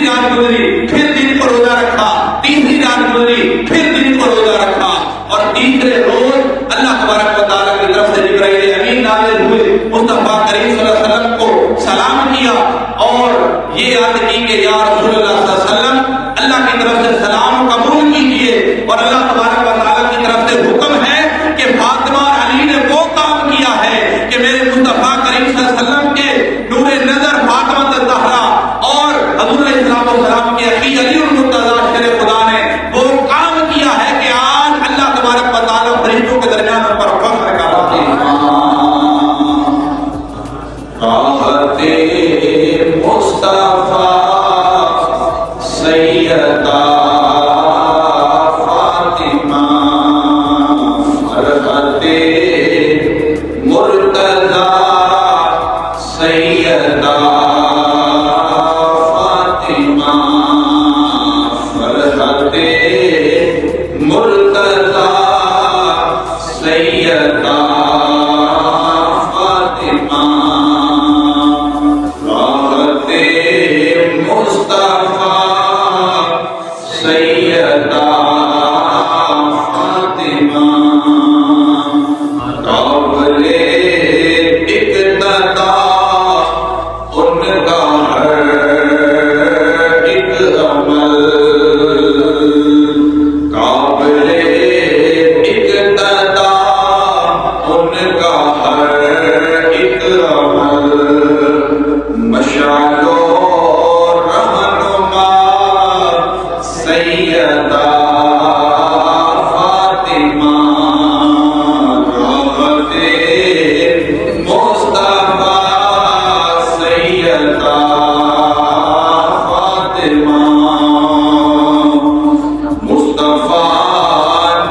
رات گزری پھر دن کو روزہ رکھا، تیسری رات گزری پھر دن کو روزہ رکھا، اور تیسرے روز اللہ تبارک و تعالیٰ کی طرف سے جبرائیل امین نازل ہوئے، مصطفیٰ کریم صلی اللہ علیہ وسلم کو سلام کیا اور یہ یاد کی کہ یا رسول اللہ صلی اللہ علیہ وسلم اللہ کی طرف سے سلام قبول کیجیے، اور اللہ تبارک و تعالیٰ کی طرف سے حکم ہے کہ فاطمہ اور علی نے وہ کام کیا ہے کہ میرے مصطفیٰ کریم صلی اللہ علیہ وسلم کے نور نظر فاطمہ الزہرا اور حضور علیہ السلام کے اخی علی المرتضیٰ شیر خدا نے وہ کام کیا ہے کہ آج اللہ تبارک و تعالیٰ فرشتوں کے درمیان ان پر فخر کرتا ہے۔ مصطفیٰ سیدہ فاطمہ فرحت مرتضیٰ سیدہ فاطمہ فرحت مرتضیٰ سیدہ فاطمہ راحت مصطفیٰ سیدہ فاطمہ قابل اقتدا ان کا ہر ایک عمل، قابل اقتدا ان کا ہر ایک عمل، مشعل و رہنما سیدہ فاطمہ راحت مصطفیٰ سیدہ فاطمہ مصطفیٰ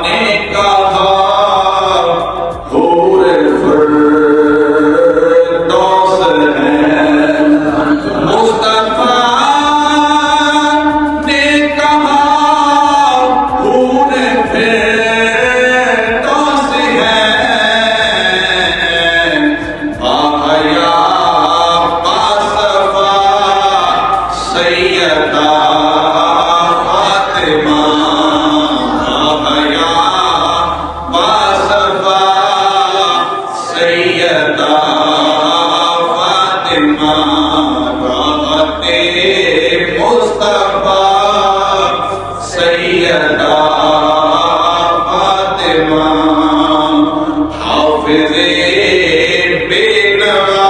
نے کہا حور فردوس ہے، مصطفیٰ نے کہا حور فردوس ہے، آیا باصفا سیدہ فاطمہ آیا باصفا سیدہ فاطمہ راحت مصطفیٰ سیدہ فاطمہ حافظ بے نوا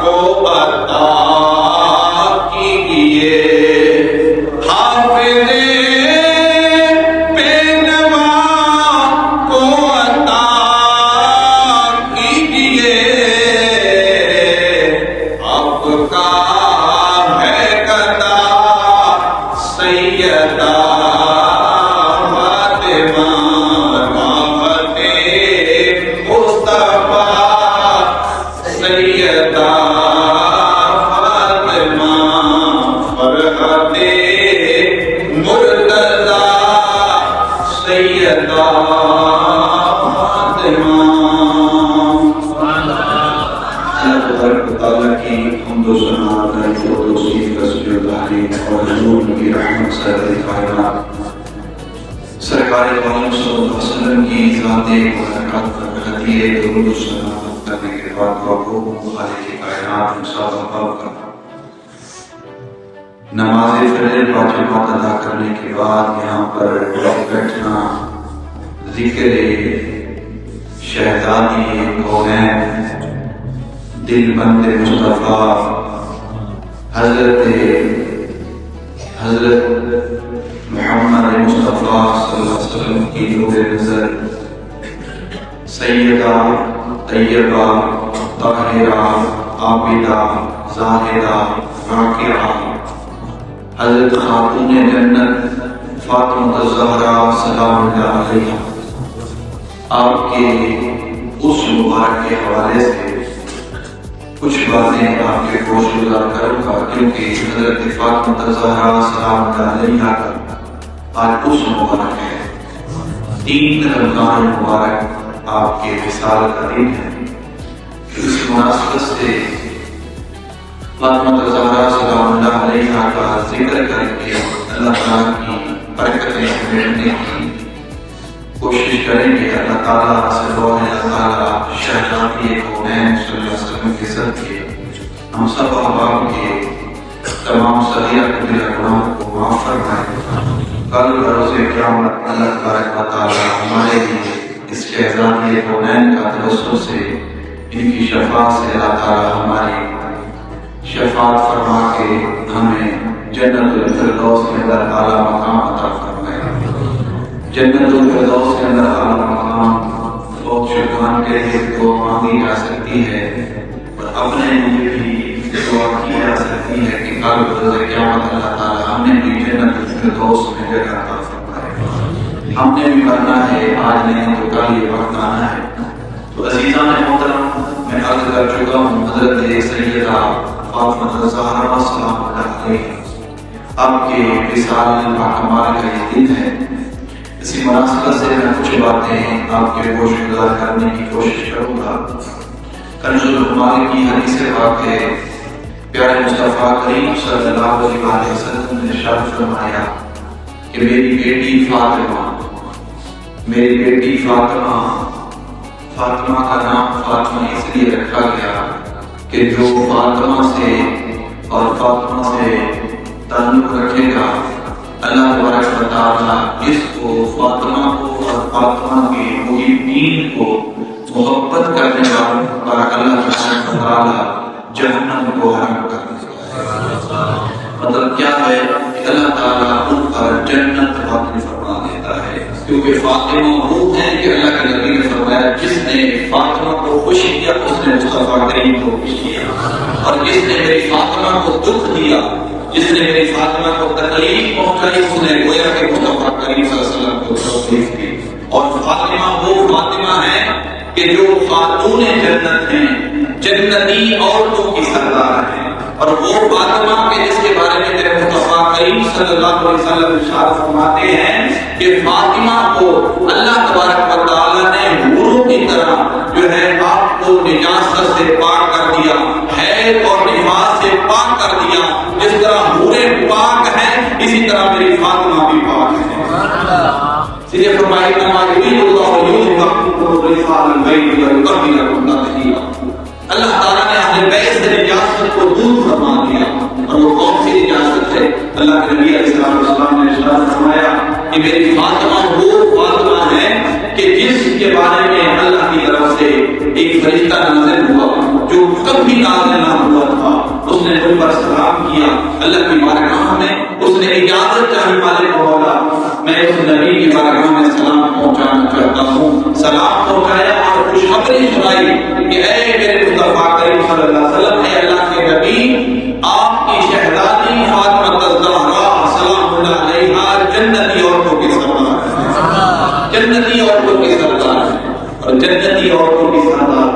کو عطا کیجیے، حافظ بے نوا کو عطا کیجیے، آپ کا ہے قضا سیدہ فاطمہ راحت مصطفیٰ سیدہ فاطمہ فرحت مرتضیٰ سیدہ فاطمہ۔ اللہ تبارک و تعالیٰ کی حمد و ثنا تعریف و توصیف کا سجود تعریف اور حضور کی رحمت سرور کائنات سرکار دو عالم صلی اللہ علیہ وسلم کی ذات مبارکات پر ہدیے درود و سلام کرنے کے بعد کو خالق کائنات انصاف عطا کا نماز فجر واجبات ادا کرنے کے بعد یہاں پر بیٹھنا ذکر شہزادی کونین دل بند مصطفیٰ حضرت محمد مصطفیٰ صلی اللہ علیہ وسلم کی نور نظر سیدہ طیبہ طاہرہ عابدہ زاہدہ راکعہ حضرت خاتون جنت فاطمہ الزہرا سلام اللہ علیہا، آپ کے اس مبارک کے حوالے سے کچھ باتیں آپ کے گوش گزار کروں گا، کیونکہ حضرت فاطمہ الزہرا سلام اللہ علیہا کا آج اس مبارک ہے، 3 رمضان مبارک آپ کے وصال کا دن ہے۔ اس مناسبت سے فاطمہ الزہرا سلام اللہ علیہا کا ذکر کر کے اللہ تعالیٰ کی برکتیں لینے کی کوشش کریں گے۔ اللہ تعالیٰ سے دعا ہے اللہ تعالیٰ شہزادی کونین صلی اللہ علیہ وسلم کے ذریعے ہم سب احباب کے تمام صغیرہ کبیرہ گناہوں کو معاف فرمائے۔ کل بروز قیامت اللہ تبارک و تعالیٰ ہمارے لیے اس شہزادی کونین کا توسل سے ان کی شفاعت سے اللہ تعالیٰ ہماری شفاعت فرما کے ہمیں جنت الفردوس کے اندر اعلیٰ مقام عطا فرمائے۔ جنت الفردوس کے اندر اعلیٰ مقام بہت شکران کے لیے دعا مانگی جا سکتی ہے اور اپنے لیے بھی دعا کی جا سکتی ہے کہ کل بروز قیامت اللہ تعالیٰ ہمیں بھی جنت الفردوس میں جگہ عطا فرمائے۔ ہم نے بھی کرنا ہے، آج نہیں تو کل یہ وقت آنا ہے۔ تو عزیزان محترم، میں عرض کر چکا ہوں حضرت سیدہ فاطمہ الزہرا سلام اللہ علیہ آپ کے وصال باکمال کا یہ دن ہے۔ اسی مناسبت سے میں کچھ باتیں آپ کے گوش گزار کرنے کی کوشش کروں گا۔ کنز العمال کی حدیث پاک ہے، پیارے مصطفیٰ کریم صلی اللہ علیہ وسلم نے ارشاد فرمایا کہ میری بیٹی فاطمہ کا نام فاطمہ اس لیے رکھا گیا کہ جو فاطمہ سے اور فاطمہ سے تعلق رکھے گا اللہ تبارک و تعالیٰ اس کو فاطمہ کو اور فاطمہ کے محبین کو محبت کرنے والوں پر اللہ تبارک و تعالیٰ جہنم کو حرام کر دیتا ہے۔ مطلب کیا ہے کہ اللہ تعالیٰ ان پر جنت واقع فرما دیتا ہے، کیونکہ فاطمہ وہ ہے کہ اللہ کے نبی نے فرمایا جس نے فاطمہ کو خوش کیا اس نے مصطفیٰ کریم کو خوش کیا، اور جس نے میری فاطمہ کو دکھ دیا، جس نے میری فاطمہ کو تکلیف پہنچائی، اس نے گویا کہ مصطفیٰ کریم صلی اللہ علیہ وسلم کو تکلیف دی۔ اور فاطمہ وہ فاطمہ ہے کہ جو خاتون جنت ہیں، جنتی عورتوں کی سردار ہیں، اور وہ فاطمہ کے جس کے بارے میں میرے مصطفیٰ کریم صلی اللہ علیہ وسلم ارشاد فرماتے ہیں کہ فاطمہ کو اللہ تبارک و تعالیٰ نے حوروں کی طرح جو ہے آپ کو نجاست سے پاک کر دیا، حیض اور نفاس سے پاک کر دیا۔ جس طرح حوریں پاک ہیں اسی طرح میری فاطمہ بھی پاک ہے۔ سیدھے فرمایا اللہ تعالیٰ نے اہل بیت سے نجاست کو دور فرما دیا، اور وہ کون سی نجاست ہے؟ اللہ کے نبی علیہ السلام نے ارشاد فرمایا کہ میری فاطمہ وہ فاطمہ ہے کہ جس کے بارے میں اللہ کی طرف سے ایک فرشتہ نازل ہوا جو کبھی نازل نہ ہوا تھا، اس نے مجھ پر سلام کیا اللہ کی بارگاہ میں، اس نے اجازت چاہی مالک مولا میں اس نبی کی بارگاہ میں سلام پہنچانا چاہتا ہوں۔ سلام پہنچایا اور خوشخبری سنائی کہ اے میرے مصطفیٰ کریم صلی اللہ علیہ وسلم، اے اللہ کے نبی، آپ کی شہزادی فاطمہ الزہرا سلام اللہ علیہا جنتی عورتوں کی سردار ہے، جنتی عورتوں کی سردار ہے، اور جنتی عورتوں کی سردار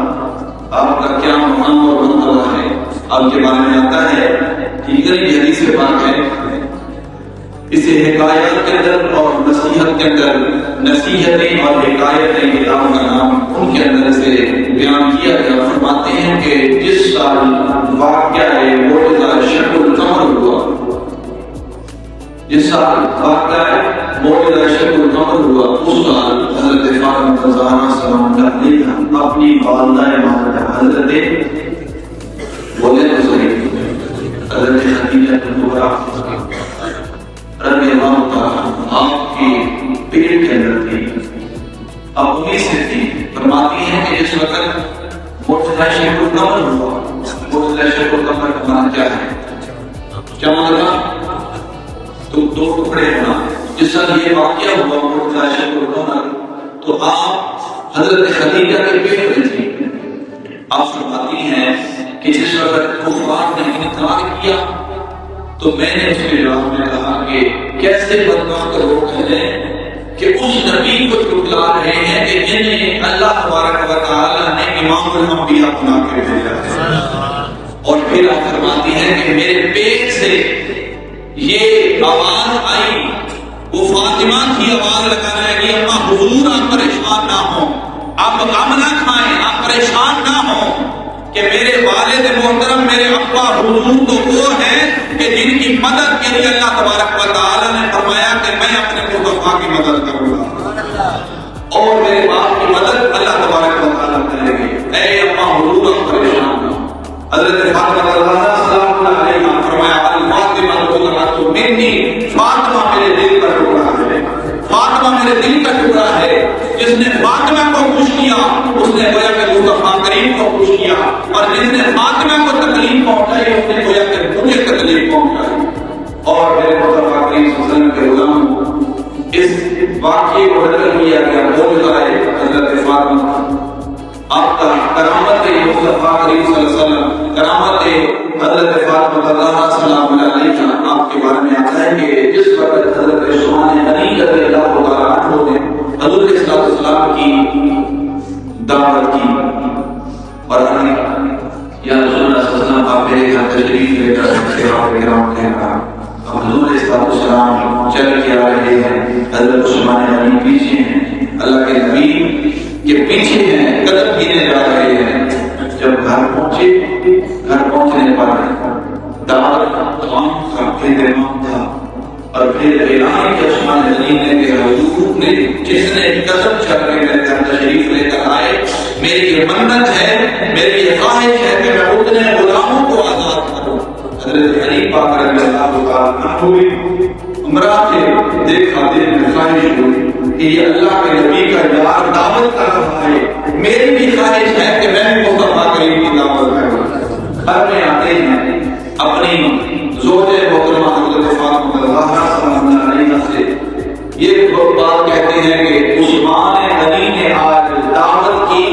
آپ کا کیا مقام اور مرتبہ ہے آپ کے بارے میں آتا ہے۔ دیگر یہ حدیث پاک ہے، اسے حکایت کے اندر اور نصیحت کے اندر، نصیحتیں اور حکایتیں کتاب کا نام ان کے اندر سے بیان کیا گیا۔ فرماتے ہیں کہ جس سال واقعہ معجزہ شق القمر ہوا، جس سال واقعہ معجزہ شق القمر ہوا، اس سال حضرت فاطمہ الزہرا سلام اللہ علیہا اپنی والدہ حضرت بولے تو صحیح حضرت خدیجہ کبریٰ رضی اللہ تعالیٰ آپ کی پیٹ کے اندر تھی، اب انہی سے تھی۔ فرماتی ہیں کہ جس وقت معجزہ شق القمر ہوا، معجزہ شق القمر کا معنی کیا ہے؟ کیا مانا؟ تو دو ٹکڑے ہونا۔ جس سال یہ واقعہ ہوا معجزہ شق القمر، تو آپ حضرت خدیجہ کے پیٹ میں تھی۔ آپ فرماتی ہیں کہ جس وقت کفار نے انکار کیا تو میں نے اس کے جواب میں کہا کہ کیسے بدبخت لوگ ہیں کہ اس نبی کو جھٹلا رہے ہیں کہ جنہیں اللہ تبارک و تعالیٰ نے امام الانبیاء بنا کے بھیجا ہے۔ اور پھر آپ فرماتی ہیں کہ میرے پیٹ سے یہ آواز آئی، وہ فاطمہ کی آواز لگانا ہے کہ اما حضور آپ پریشان نہ ہوں، آپ غم نہ کھائیں، آپ پریشان نہ ہوں، کہ میرے والد محترم میرے ابا حضور تو وہ ہیں کہ جن کی مدد کے لیے اللہ تبارک و تعالیٰ نے فرمایا کہ میں اپنے مصطفیٰ کی مدد کروں گا، اور میرے باپ کی مدد اللہ تبارک و تعالیٰ کرے گی۔ اے ابا حضور ہم پریشان ہوں۔ حضرت فاطمہ سلام اللہ علیہ فرمایا الفاطمہ تو منی، فاطمہ میرے دل کا ٹکڑا ہے، فاطمہ میرے دل کا ٹکڑا ہے۔ جس نے فاطمہ کو خوش کیا اس نے گویا کہ مصطفیٰ کریم کو خوش کیا، اور جس نے فاطمہ کو تکلیف پہنچائی اس نے گویا کہ مجھے تکلیف پہنچائی۔ اور میرے مصطفیٰ کریم صلی اللہ علیہ وسلم کے غلام اس واقعے کو نقل کیا گیا بول کرائے حضرت فاطمہ آپ کا کرامت مصطفیٰ کریم صلی اللہ علیہ وسلم، کرامت حضرت فاطمہ الزہرا سلام اللہ علیہا آپ کے بارے میں آتا ہے کہ جس وقت حضرت عثمان غنی رضی اللہ تعالیٰ عنہ نے حضور صلی اللہ علیہ وسلم کی دعوت کی اور یا رسول اللہ صلی اللہ علیہ وسلم آپ میرے گھر تشریف لے کر صحابہ کرام نے کہا اب حضور صلی اللہ علیہ وسلم چل کے آ رہے ہیں، حضرت عثمان غنی پیچھے ہیں، اللہ کے نبی کے پیچھے ہیں، قدم گینے جا رہے ہیں۔ جب گھر پہنچے، گھر پہنچنے پر دعوت عام کا اہتمام تھا اور پھر اعلان کیا عثمان غنی نے کہ حضور نے جس نے قدم چل کے میرے گھر تشریف لے کر آئے، میری یہ منت ہے، میری یہ خواہش ہے کہ میں اتنے غلاموں کو آزاد کروں۔ حضرت علی پاک رضی اللہ تعالیٰ عنہ عمرہ سے دیکھا دل میں خواہش ہوئی کہ یہ اللہ کے نبی کا یار دعوت کر رہا ہے، میری بھی خواہش ہے کہ میں مصطفیٰ کریم کی دعوت کروں۔ گھر میں آتے ہیں اپنی زوج محترمہ حضرت فاطمہ الزہرا سلام اللہ علیہا سے یہ بات کہتے ہیں کہ عثمان غنی نے آج دعوت کی،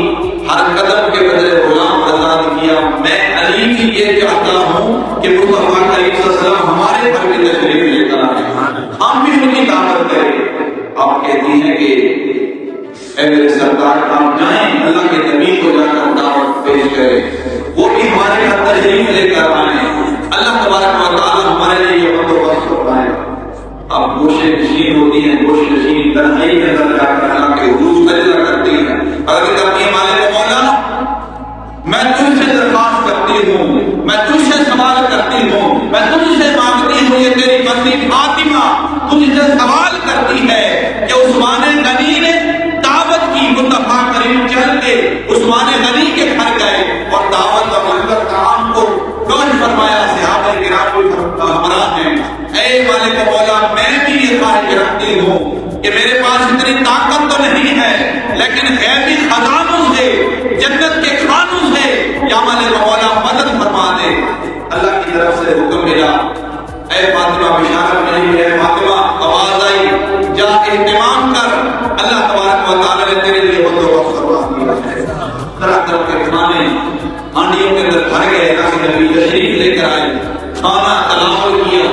ہر قدم کے بدلے غلام آزاد کیا، میں علی کی یہ چاہتا ہوں کہ مصطفیٰ کریم صلی اللہ علیہ وسلم ہمارے گھر میں تشریف لے کر آئے، ہم بھی ان کی دعوت کریں۔ آپ کہتی ہیں کہ اے میرے سردار آپ جائیں اللہ کے نبی کو جا کر دعوت پیش کریں، وہ بھی ہمارے گھر تشریف لے کر آئیں، اللہ تبارک و تعالیٰ ہمارے لیے یہ بندوبست فرمائے۔ اب گوشے نشین ہوتی ہیں، گوشے نشین تنہائی میں اندر جا کر اللہ کے حضور سجدہ کرتی ہیں، اگر کرتی ہیں مالک مولا میں تجھ سے درخواست کرتی ہوں، میں تجھ سے سوال کرتی ہوں، میں تجھ سے مانگتی ہوں، یہ تیری بندی فاطمہ تجھ سے سوال کرتی ہے کہ عثمان غنی نے دعوت کی، مصطفیٰ کریم چل کے عثمان غنی کے گھر گئے اور دعوت کا منظر کام کو روش فرمایا، صحابہ کرام بھی ہمراہ ہیں۔ اے مالک مولا میں بھی یہ خواہش رکھتی ہوں کہ میرے پاس اتنی طاقت تو نہیں ہے لیکن غیبی خزانوں سے، جنت کے کھانوں سے یا مالک مولا مدد فرما دے۔ اللہ کی طرف سے حکم ملا، اے فاطمہ بشارت ملی، اے فاطمہ آواز آئی جا اہتمام کر، اللہ تبارک و تعالیٰ نے تیرے لیے بندوبست فرما دیا ہے۔ طرح طرح کے کھانے ہانڈیوں کے اندر بھر گئے، اللہ کے نبی تشریف لے کر آئے، کھانا تناول کیا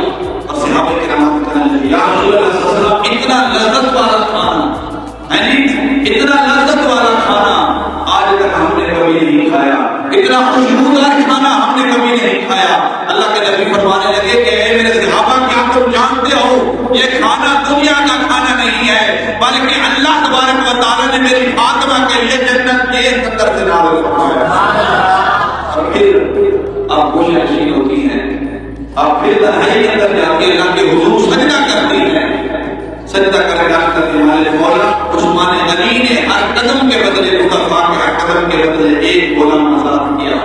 اور صحابہ کرام کہنے لگے یا رسول اللہ صلی اللہ علیہ وسلم اتنا لذت والا کھانا، اتنا لذت والا کھانا آج تک ہم نے کبھی نہیں کھایا، اتنا خوشبودار کھانا ہم نے کبھی نہیں کھایا۔ اللہ کے نبی فرمانے لگے کہ اے میرے صحابہ کیا تم جانتے ہو یہ کھانا دنیا کا کھانا نہیں ہے بلکہ اللہ تبارک و تعالیٰ نے میری فاطمہ کے لیے جنت کے اندر سے نازل فرمایا۔ اور پھر آپ گوشہ نشین ہوتی ہیں، آپ پھر تنہائی کے اندر جا کے اللہ کے حضور سجدہ کرتی ہیں، سجدہ کر کے مالک مولا عثمان غنی نے ہر قدم کے بدلے، مصطفیٰ کے ہر قدم کے بدلے ایک غلام آزاد کیا۔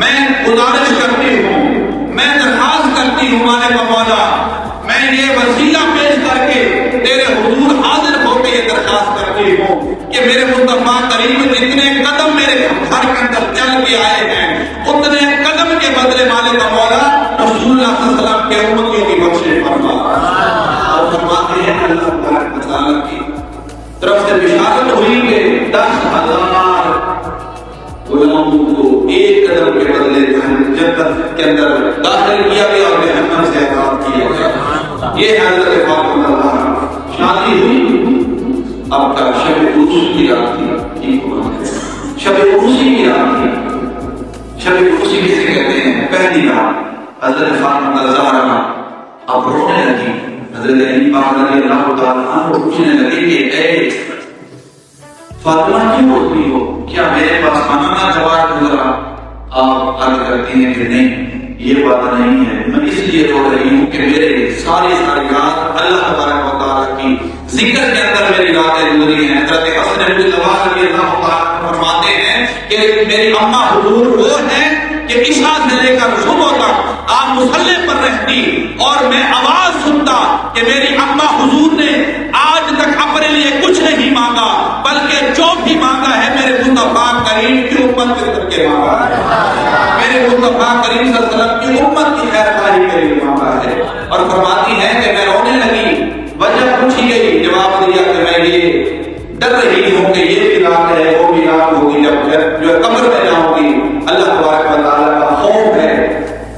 میں گزارش کرتی ہوں، میں درخواست کرتی ہوں مالک مولا، میں یہ وسیلہ پیش کر کے تیرے حضور حاضر ہو کے یہ درخواست کرتی ہوں کہ میرے مصطفیٰ کریم جتنے قدم میرے گھر کے اندر چل کے آئے ہیں اتنے قدم کے بدلے مالک مولا رسول اللہ صلی اللہ علیہ وسلم کے امتیوں کی بخشش فرما۔ اور فرماتے ہیں اللہ تبارک و تعالیٰ کی طرف سے بشارت ہوئی کہ 10,000 غلاموں کو ایک قدم کے بدلے جنت کے اندر داخل کیا گیا اور جہنم سے آزاد کیا گیا۔ یہ حضرت فاطمہ الزہرا شادی ہوئی، اب کا شب عروس کی رات تھی، شب عروسی کی رات تھی۔ شب عروسی کسے کہتے ہیں؟ پہلی رات حضرت فاطمہ الزہرا اب رونے لگی، حضرت علی پاک رضی اللہ تعالیٰ عنہ پوچھنے لگے کہ اے فاطمہ کیوں روتی ہو؟ کیا میرے پاس کھانا نہ جواب گزرا؟ آپ عرض کرتی ہیں کہ نہیں یہ بات نہیں ہے، میں اس لیے رو رہی ہوں کہ میرے ساری رات اللہ تبارک و تعالیٰ کی ذکر کے اندر میری راتیں گزری ہیں۔ حضرت حسن بن ثابت رضی اللہ تعالیٰ فرماتے ہیں کہ میری اماں حضور وہ ہیں کہ عشاء سے لے کر صبح تک آپ مصلی پر رہتی اور میں آواز سنتا کہ میری اماں حضور نے آج تک اپنے لیے کچھ نہیں مانگا، بلکہ جو بھی مانگا ہے میرے مصطفیٰ کریم کی امت کے کر کے مانگا ہے، میرے مصطفیٰ کریم صلی اللہ علیہ وسلم کی امت کی خیر خواہی کے لیے مانگا ہے۔ اور فرماتی ہیں کہ میں رونے لگی، وجہ پوچھی گئی، جواب دیا کہ میں یہ ڈر رہی ہوں کہ یہ بھی رات ہے وہ بھی رات ہوگی جب جو قبر میں جاؤں گی، اللہ تبارک و تعالیٰ کا خوف ہے،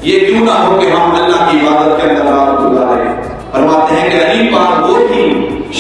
یہ کیوں نہ ہو کہ ہم اللہ کی عبادت کے اندر رات گزاریں۔ فرماتے ہیں کہ علی پاک وہ تھی،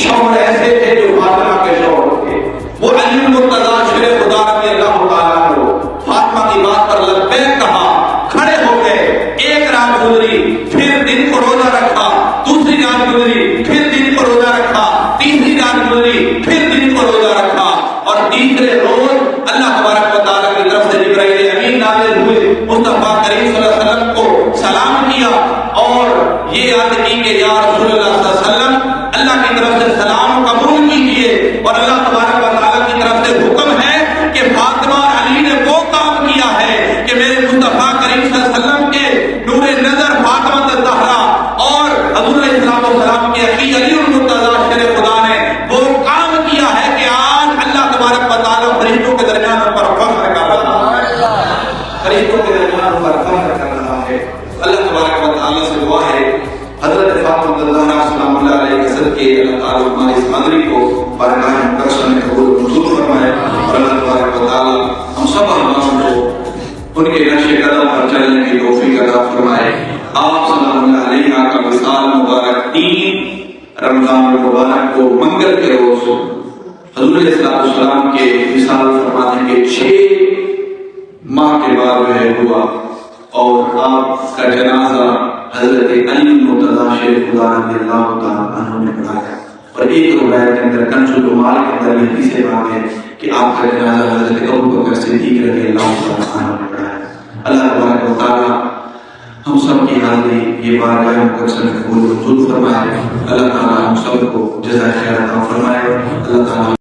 شوہر ایسے تھے جو فاطمہ کے شوہر تھے، وہ علی المرتضیٰ شیر خدا رضی اللہ تعالیٰ عنہ فاطمہ کی بات پر لبیک کہا، کھڑے ہو گئے، ایک رات گزری، پھر دن کو روزہ رکھا، دوسری رات گزری، پھر دن کو روزہ رکھا، تیسری رات گزری، پھر دن کو روزہ رکھا، اور تیسرے روز اللہ تبارک و تعالیٰ کی طرف سے جبرائیل امین نازل ہوئے، مصطفیٰ کریم صلی اللہ علیہ وسلم کو سلام کیا اور یہ یاد کی کہ یا رسول اللہ صلی اللہ علیہ وسلم اللہ کی طرف سے سلام قبول کیجیے، اور اللہ تبارک و تعالیٰ کی طرف سے حکم ہے کہ فاطمہ اور علی نے وہ کام کیا ہے کہ میرے مصطفیٰ کریم صلی اللہ علیہ وسلم کے نور نظر فاطمہ الزہرا اور حضور علیہ السلام کے اخی علی المرتضیٰ شیر خدا نے وہ کام کیا ہے کہ آج اللہ تبارک و تعالیٰ فرشتوں کے درمیان پر فخر کر رہا ہے، فرشتوں کے درمیان پر فخر کر رہا ہے۔ اللہ تبارک و تعالیٰ سے دعا ہے حضرت فاطمہ الزہرا سلام اللہ علیہ کے صدقے اللہ تعالیٰ ہماری اس حاضری کو بارگاہ مقدس میں قبول منظور فرمائے، اور اللہ تبارک و تعالیٰ ہم سب ہماروں کو ان کے نقش قدم پر چلنے کی توفیق عطا فرمائے۔ آپ سلام اللہ علیہ کا وصال مبارک 3 رمضان المبارک کو منگل کے روز حضور علیہ السلام کے وصال فرمانے کے 6 ماہ کے بعد جو ہے ہوا، اور آپ کا جنازہ حضرت علی المرتضیٰ شیر خدا رضی اللہ تعالیٰ عنہ نے پڑھایا، اور ایک روایت کے اندر کنز العمال کے اندر یہ حدیث بات ہے کہ آپ کا جنازہ حضرت ابوبکر صدیق رضی اللہ تعالیٰ عنہ نے پڑھایا۔ اللہ تبارک و تعالیٰ ہم سب کی حاضری یہ بارگاہ مقدس میں قبول منظور فرمائے، اللہ تعالیٰ ہم سب کو جزائے خیر عطا فرمائے، اللہ تعالیٰ